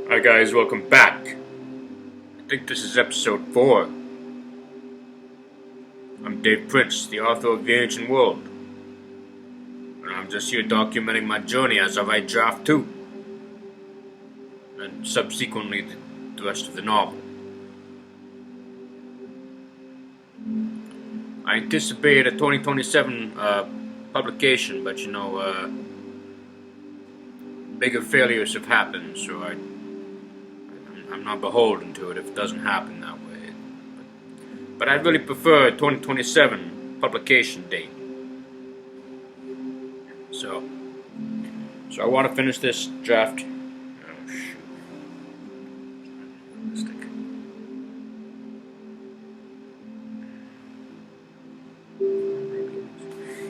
Hi guys, welcome back. I think this is episode 4. I'm Dave Prince, the author of The Ancient World. And I'm just here documenting my journey as I write Draft 2. And subsequently the rest of the novel. I anticipate a 2027 publication, but bigger failures have happened, so I'm not beholden to it if it doesn't happen that way. But I'd really prefer a 2027 publication date. So I want to finish this draft. Oh shoot.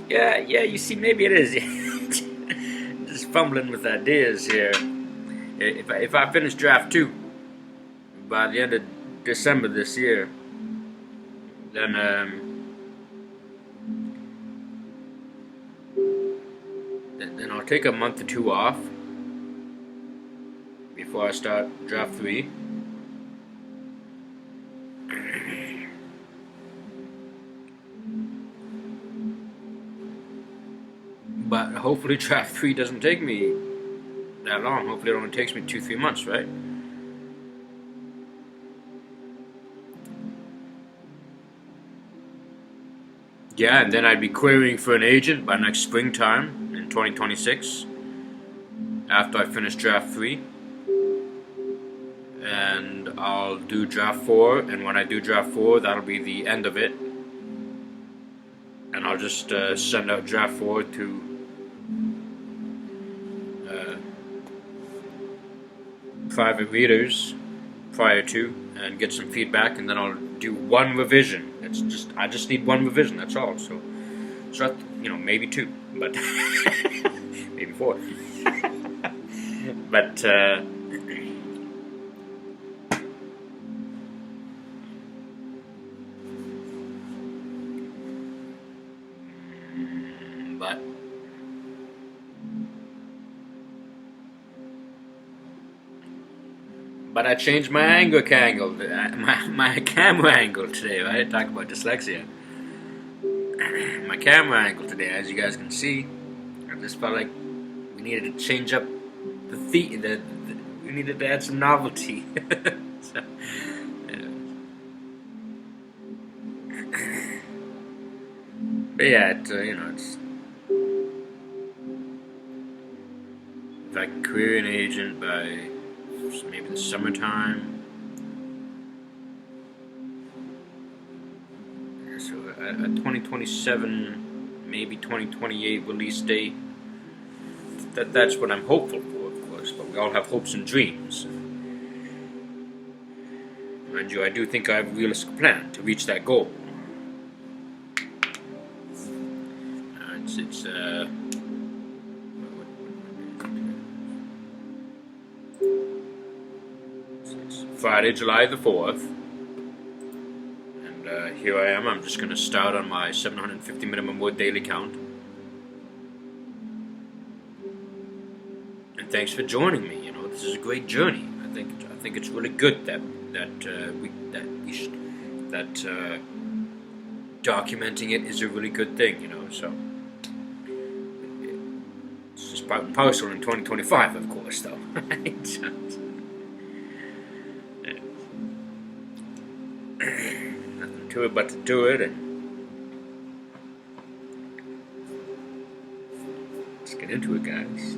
Yeah, you see, maybe it is. Just fumbling with ideas here. If I finish draft 2 by the end of December this year, then I'll take a month or 2 off before I start draft 3. But hopefully draft 3 doesn't take me that long. Hopefully it only takes me 2-3 months, right? Yeah, and then I'd be querying for an agent by next springtime in 2026 after I finish draft 3. And I'll do draft 4, and when I do draft 4, that'll be the end of it. And I'll just send out draft 4 to private readers prior to, and get some feedback, and then I'll do one revision. I just need one revision. That's all. So maybe 2, but maybe 4. But I changed my my camera angle today, right? Talk about dyslexia. My camera angle today, as you guys can see, I just felt like we needed to change up the we needed to add some novelty. So, but yeah, it's if I can query an agent by maybe the summertime. So a 2027, maybe 2028 release date. That's what I'm hopeful for, of course. But we all have hopes and dreams. Mind you, I do think I have a realistic plan to reach that goal. It's Friday, July the 4th, and here I am. I'm just going to start on my 750 minimum word daily count. And thanks for joining me. This is a great journey. I think it's really good that documenting it is a really good thing. So it's just part and parcel in 2025, of course, though. Right? Nothing to it but to do it, and let's get into it, guys.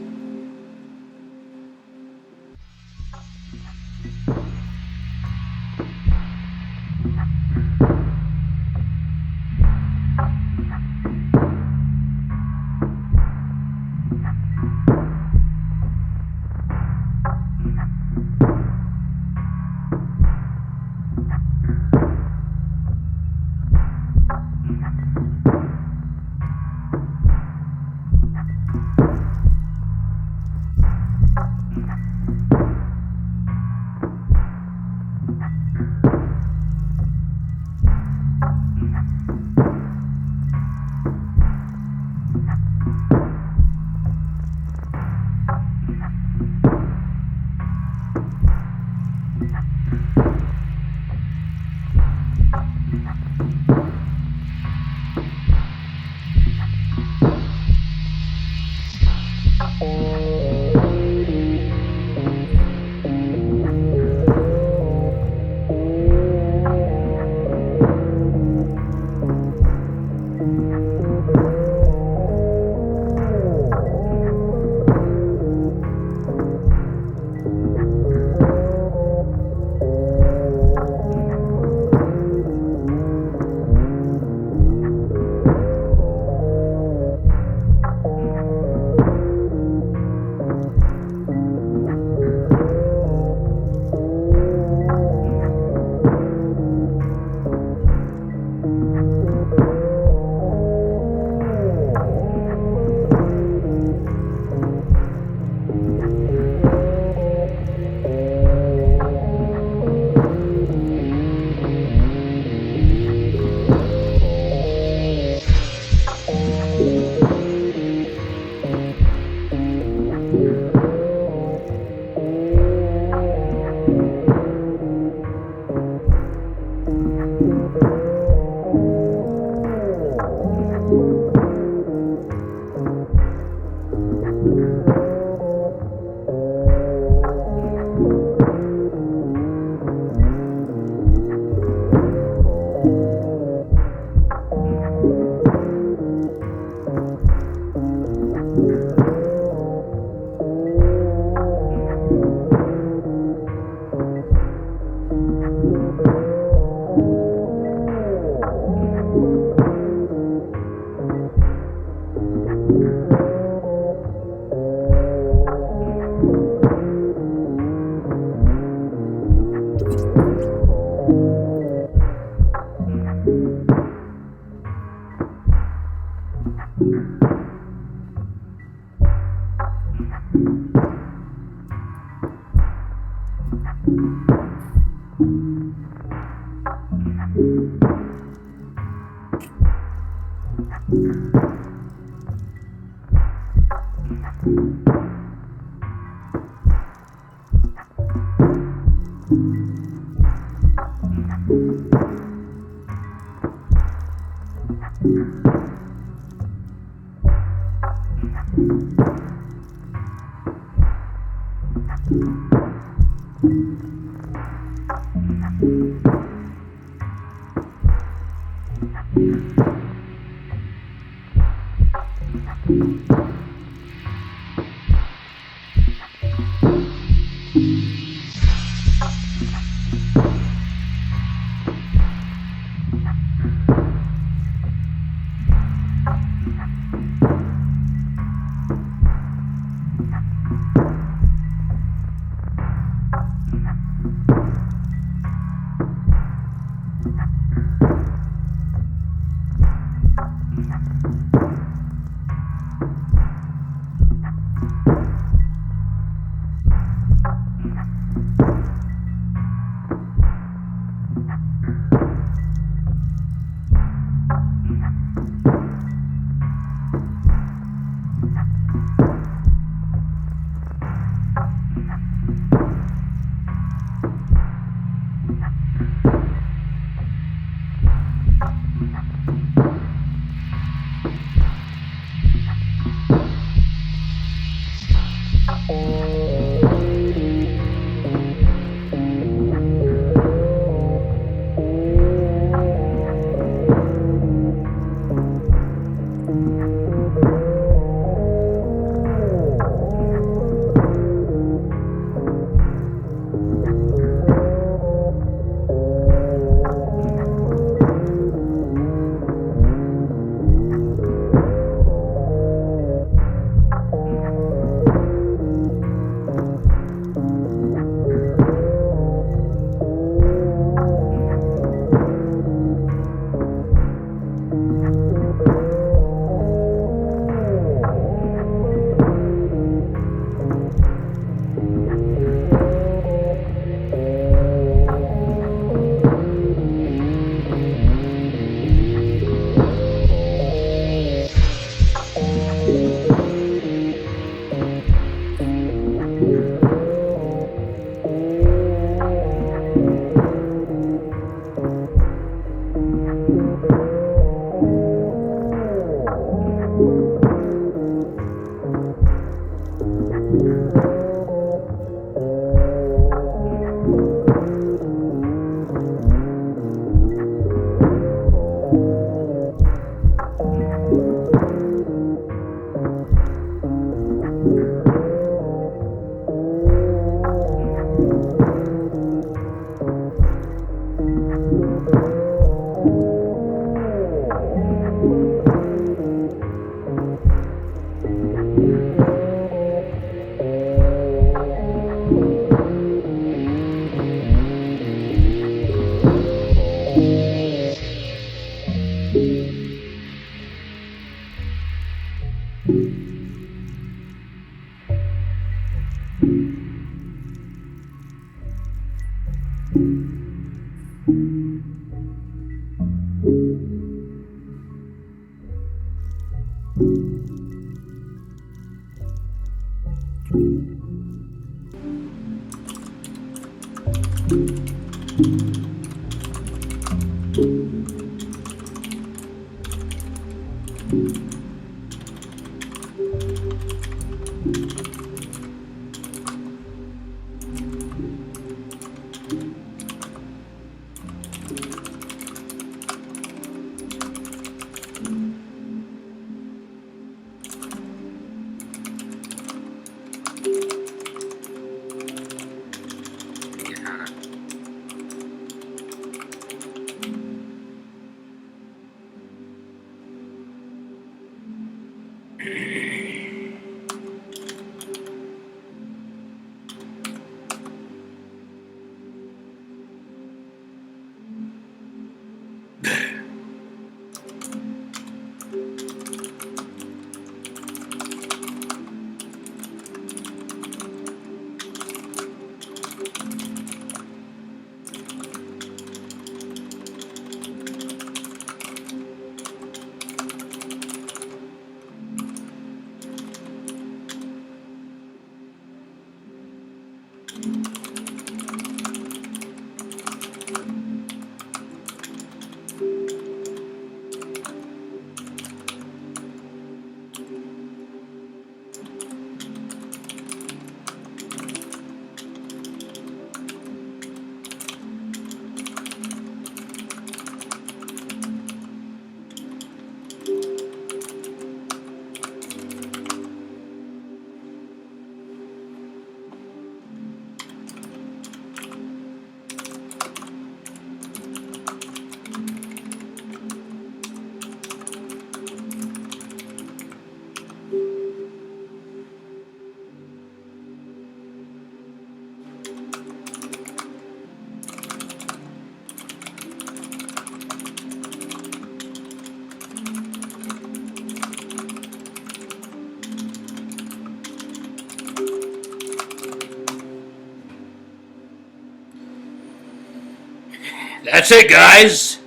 That's it, guys.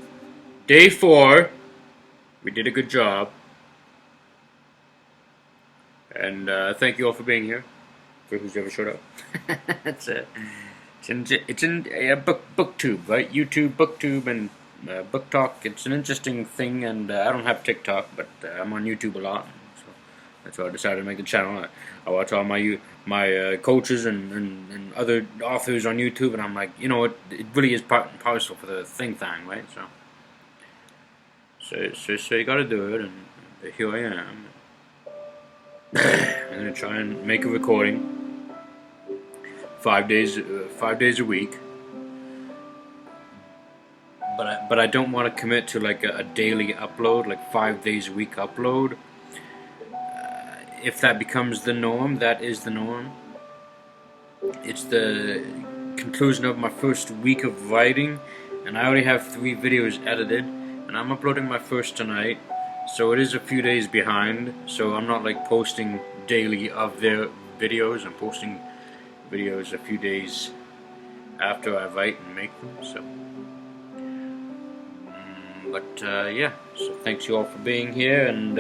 Day 4. We did a good job. And thank you all for being here. For who's ever showed up. That's it. It's in BookTube, right? YouTube, BookTube, and Book Talk. It's an interesting thing, and I don't have TikTok, but I'm on YouTube a lot. So that's why I decided to make the channel. I watch all my coaches and other authors on YouTube, and I'm like, you know what? It really is part and parcel for the thing, right? So you got to do it, and here I am. I'm gonna try and make a recording 5 days a week, but I don't want to commit to like a daily upload, like 5 days a week upload. If that becomes the norm, that is the norm. It's the conclusion of my first week of writing, and I already have 3 videos edited, and I'm uploading my first tonight. So it is a few days behind, so I'm not like posting daily of their videos. I'm posting videos a few days after I write and make them. So, yeah. So thanks you all for being here, and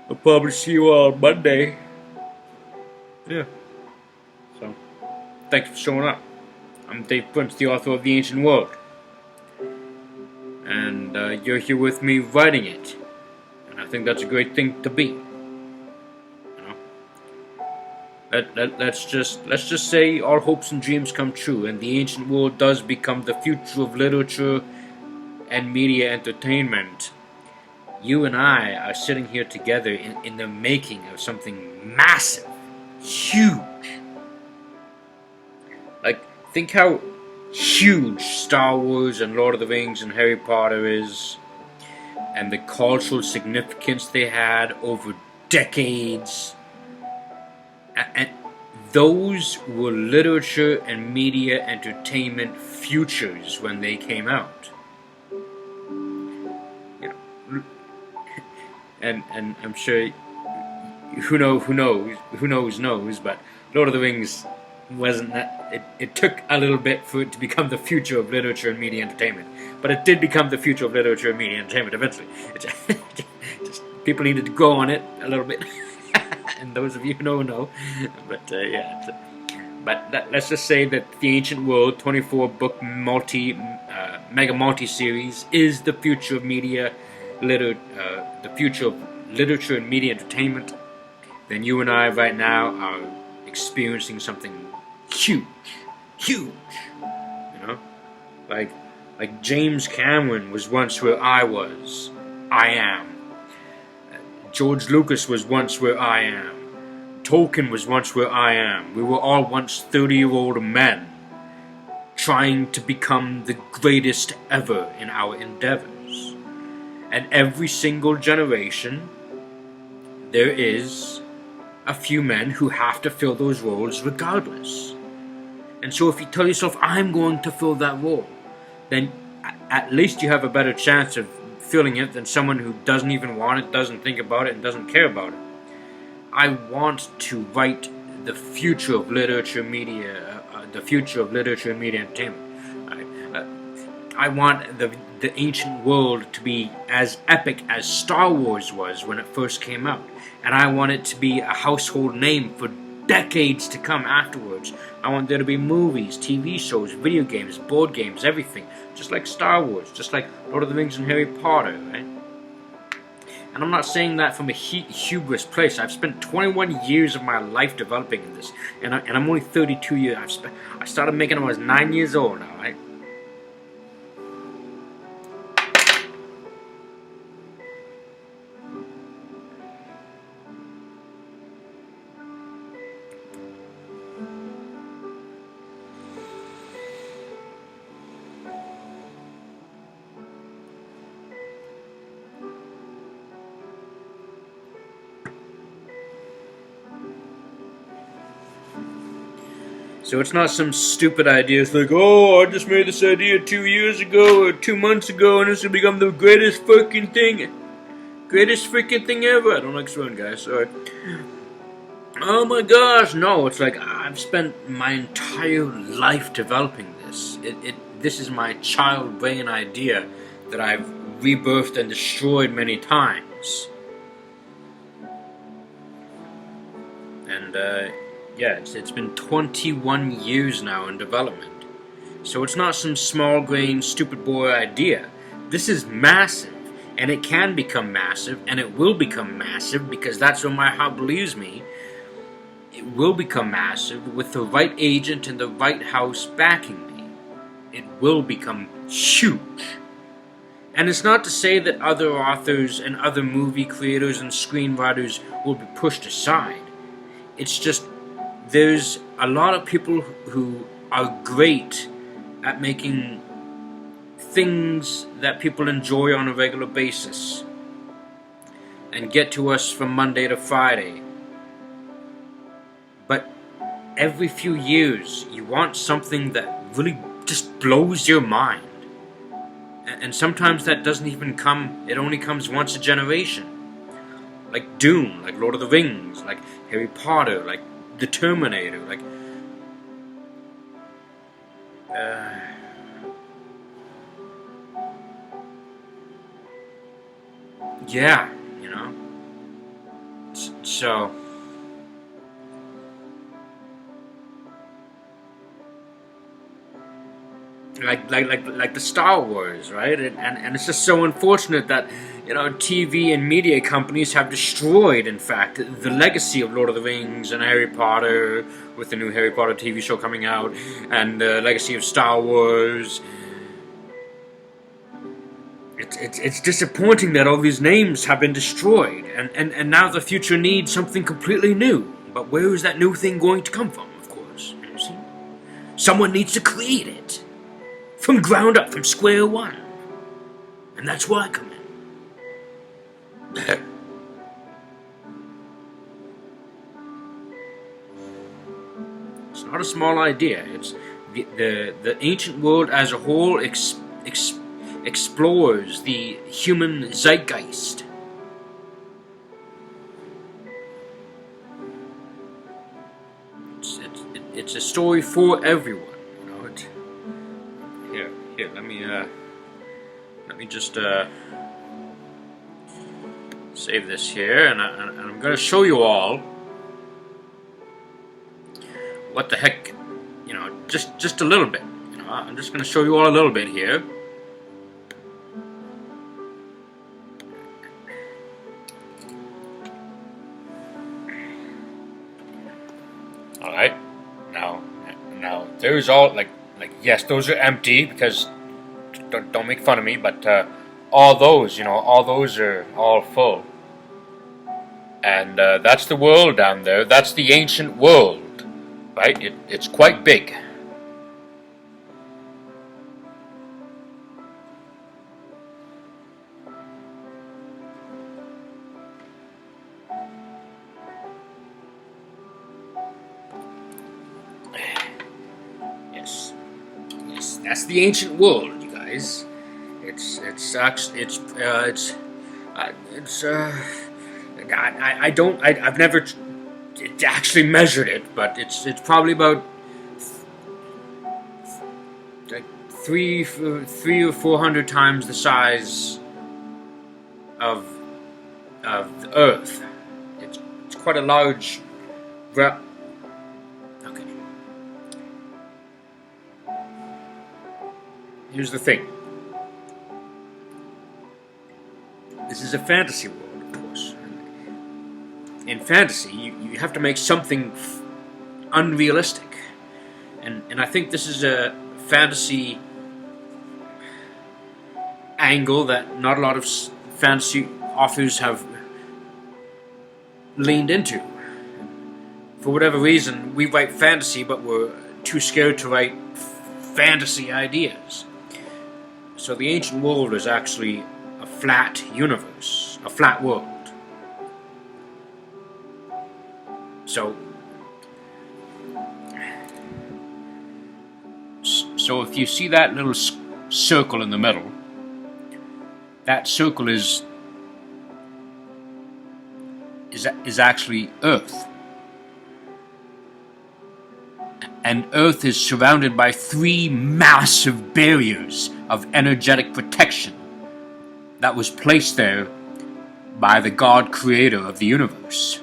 I'll probably see you all on Monday. Yeah. So thanks for showing up. I'm Dave Prince, the author of The Ancient World. And you're here with me writing it, and I think that's a great thing to be. You know, let's just say our hopes and dreams come true, and the ancient world does become the future of literature and media entertainment. You and I are sitting here together in the making of something massive, huge. Like, think how huge Star Wars and Lord of the Rings and Harry Potter is, and the cultural significance they had over decades. And those were literature and media entertainment futures when they came out. You know, and I'm sure who knows, but Lord of the Rings wasn't that. It took a little bit for it to become the future of literature and media entertainment, but it did become the future of literature and media entertainment eventually. Just people needed to go on it a little bit, and those of you who know. But yeah. But let's just say that the Ancient World 24-book mega multi-series is the future of media, the future of literature and media entertainment. Then you and I right now are experiencing something huge, you know, like James Cameron was once where I am. George Lucas was once where I am. Tolkien was once where I am. We were all once 30-year-old men trying to become the greatest ever in our endeavors. And every single generation, there is a few men who have to fill those roles regardless. And so if you tell yourself, I'm going to fill that role, then at least you have a better chance of filling it than someone who doesn't even want it, doesn't think about it, and doesn't care about it. I want to write the future of literature, media, the future of literature and media entertainment. I want the ancient world to be as epic as Star Wars was when it first came out. And I want it to be a household name for decades to come afterwards. I want there to be movies, TV shows, video games, board games, everything. Just like Star Wars, just like Lord of the Rings and Harry Potter, right? And I'm not saying that from a hubris place. I've spent 21 years of my life developing this, and I'm only 32 years. I started making them when I was 9 years old now, right? So it's not some stupid idea. It's like, oh, I just made this idea 2 years ago or 2 months ago, and this will become the greatest fucking thing. Greatest freaking thing ever. I don't like swearing, guys. Sorry. Oh my gosh, no. It's like I've spent my entire life developing this. This is my child brain idea that I've rebirthed and destroyed many times. And, yeah, it's been 21 years now in development. So it's not some small grain, stupid boy idea. This is massive, and it can become massive, and it will become massive, because that's what my heart believes me. It will become massive with the right agent in the right house backing me. It will become huge. And it's not to say that other authors and other movie creators and screenwriters will be pushed aside. It's just there's a lot of people who are great at making things that people enjoy on a regular basis and get to us from Monday to Friday. But every few years, you want something that really just blows your mind. And sometimes that doesn't even come, it only comes once a generation. Like Dune, like Lord of the Rings, like Harry Potter, like The Terminator, like yeah, you know. So like the Star Wars, right? And it's just so unfortunate that, you know, TV and media companies have destroyed, in fact, the legacy of Lord of the Rings and Harry Potter, with the new Harry Potter TV show coming out, and the legacy of Star Wars. It's disappointing that all these names have been destroyed, and now the future needs something completely new. But where is that new thing going to come from, of course? You see? Someone needs to create it. From ground up, from square one. And that's where I come in. It's not a small idea. It's the ancient world as a whole explores the human zeitgeist. It's a story for everyone. You know, here. Let me just save this here, and I'm going to show you all what the heck, you know, just a little bit. You know, I'm just going to show you all a little bit here. All right, now there's all like yes, those are empty because don't make fun of me, but all those, you know, all those are all full. And that's the world down there. That's the ancient world, right? It's quite big. Yes, that's the ancient world, you guys. I've never actually measured it, but it's probably about like three or 400 times the size of the Earth. It's quite a large here's the thing. This is a fantasy world, of course. In fantasy, you have to make something unrealistic. And I think this is a fantasy angle that not a lot of fantasy authors have leaned into. For whatever reason, we write fantasy, but we're too scared to write fantasy ideas. So the ancient world is actually a flat universe, a flat world. So if you see that little circle in the middle, that circle is actually Earth. And Earth is surrounded by 3 massive barriers of energetic protection that was placed there by the God creator of the universe.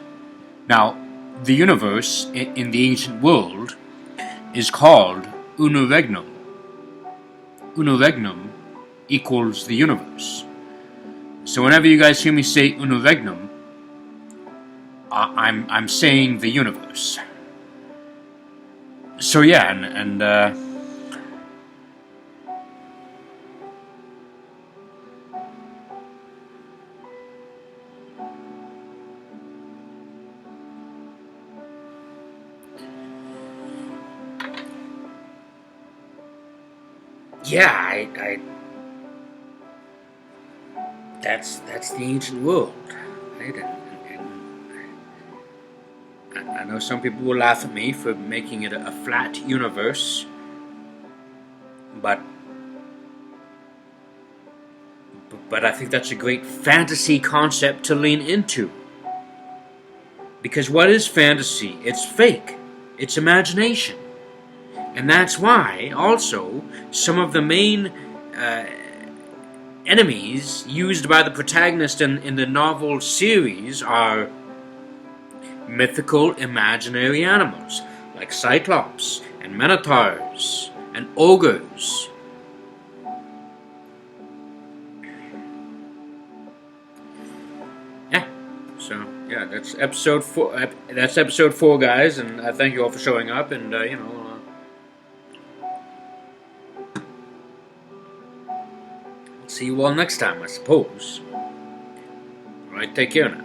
Now, the universe in the ancient world is called Unregnum. Unregnum equals the universe. So whenever you guys hear me say Unregnum, I'm saying the universe. So yeah, and yeah, I that's the ancient world, right? And I know some people will laugh at me for making it a flat universe, but I think that's a great fantasy concept to lean into. Because what is fantasy? It's fake. It's imagination. And that's why, also, some of the main enemies used by the protagonist in the novel series are mythical imaginary animals, like Cyclops, and Minotaurs, and Ogres. Yeah, so, yeah, that's episode 4, guys, and I thank you all for showing up, and, see you all next time, I suppose. Alright, take care now.